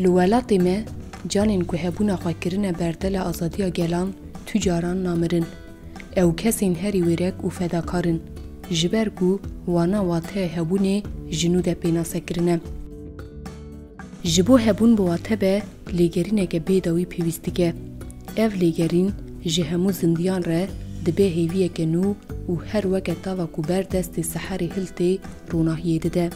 لولاتی ما جانین که هبونا خاکرین بردل آزادی گلان تجاران نامرن او کسین هری ویرک و فداکارن جبرگو وانا واته هبونی جنود پینا سکرنه جبو هبون بواته به لیگرینه که بیداوی پیوستیگه او لیگرین جهمو زندیان ره دبه هیویه که نو و هر وقت تاوا کوبر دست سحری هلتی روناهیه ده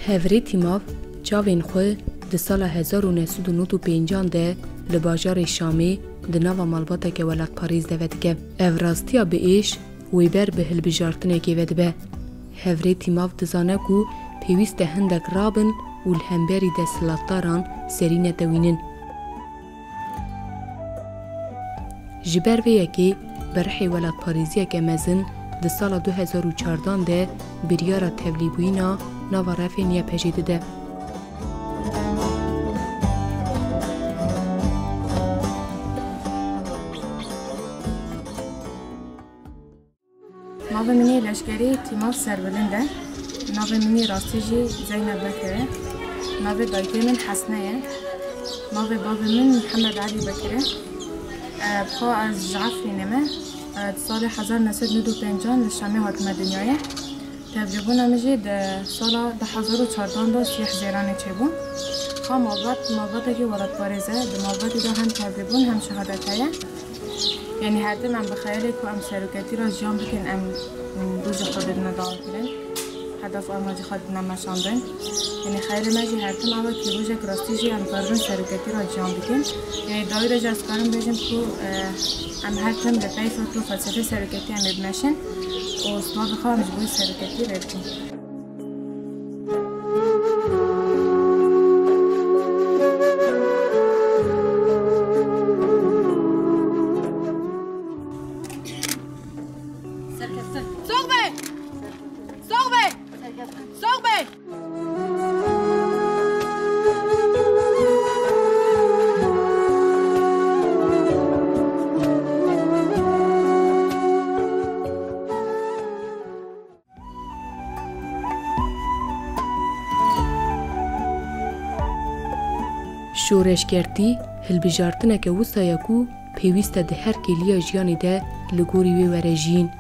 هفری تیماف چاوین خو د سال 1995 ده لباجار شامی د نوا مالباته که ولات پاریز ده ودگه اورastیا به ایش ویبر به هلبجارتنه که ودبه هفری تیماف دزانه کو پیوست هندک رابن و الهمبری ده سلطاران سرینه دوینن جبر ویه که برحی ولات پاریزیه که مزن د سال 2014 ده بریارا تولیبوینا نوا رفینیه پجیده ده. ناو منی لشکری تیماف سربلنده. ناو منی راستیجی زینب بکره. ناو دایده من حسنه. ناو باب من محمد علی بکره. بخوا از جعفری نمه. سال 1995 لشامی حاکم دنیایه. تجربه نمیشه در سال 2014 دا سیح زیرانه چه بون. خواهم مواد که ولاد پارزه در موادی دا هم تجربه هم شهادت هایه. یعنی هر دم هم بخیاله که هم سرکتی را جام بکن هم روز خود نداول کنن. هدف آماجی خود نماشاندن. یعنی خیلی ماجی هر دم آمد که روز کراستیجی هم کاربن سرکتی را جام بکن. یعنی دایر جاز کارم بیشم که هم هر دم لپای فکر و فلسفه سرکتی هم ببنشن. و ما بخواهم جبوی سرکتی رفتیم. شورشگرتی هلبجارتنه که وسایه کو پیوسته ده هر کلیه جیانی ده لگوری وی ورژین.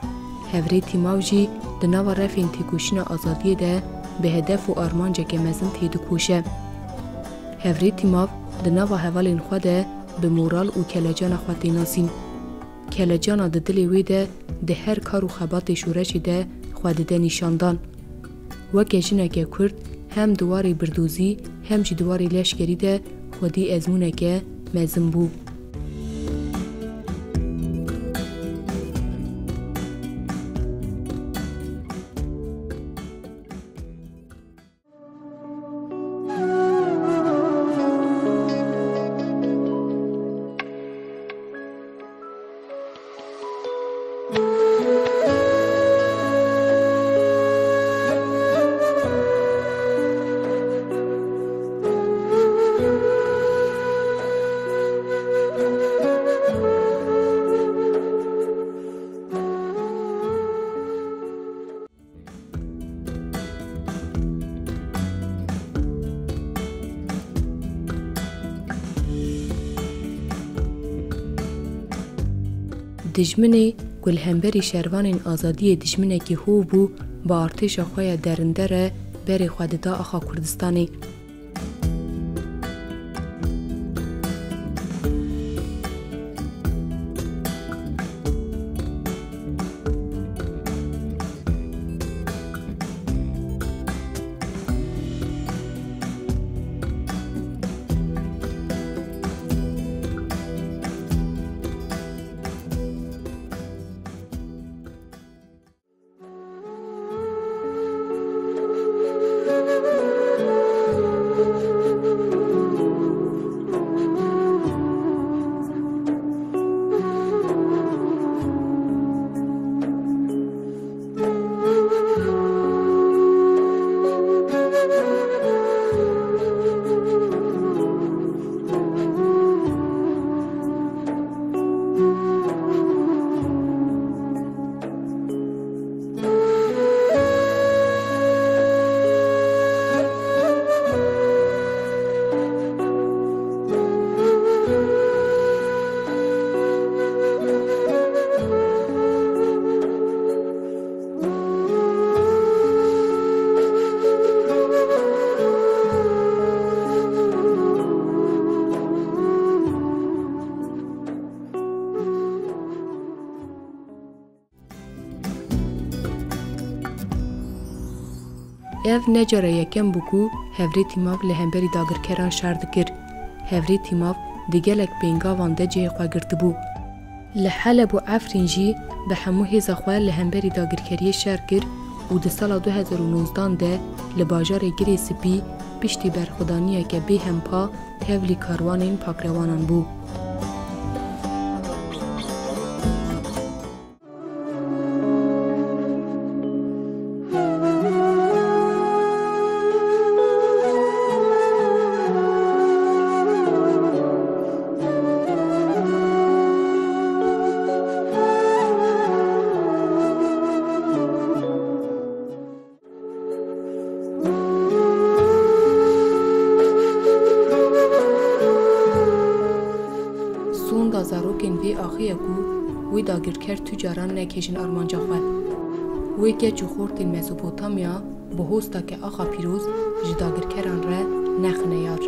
هفری تیماو جی ده نوا رفین تیکوشین آزادی ده به هدف و آرمانجه که مزن تیدو کوشه. هفری تیماو ده نوا حوالین خواه به مورال و کلجان خواه ناسین. کلجان ده دلی وی ده هر کار و خبات شورشی ده خودده نشاندان. وکه جنکه کرد هم دواری بردوزی هم جی دواری لشکری ده خودی ازمونه که مزم بو. دجمنه گل همبری شروان آزادی دجمنه که هو بو با ارتش خواه درنده ره بری خودتا اخا کردستانی. ev necara yekem bû hevrê tîmav li hemberî dagirkeran şer dikir. Hevrê tîmav di gelek pêngavan de cihê xwe girtibû. Li Heleb û Efrîn jî bi hemû hêza xwe li hemberî dagirkeriyê şer kir û di sala 2019 de li bajarê Girê Spî piştî berxwedaniyeke bêhempa tevlî karwanên pakrewanan bû. Zarokên vê axiya ku wê dagirker tu caran nekêjin armanca xwe. Wê geç û xortên Mezopotamya bi hosteke axa pîroz ji dagirkeran re nexine yar.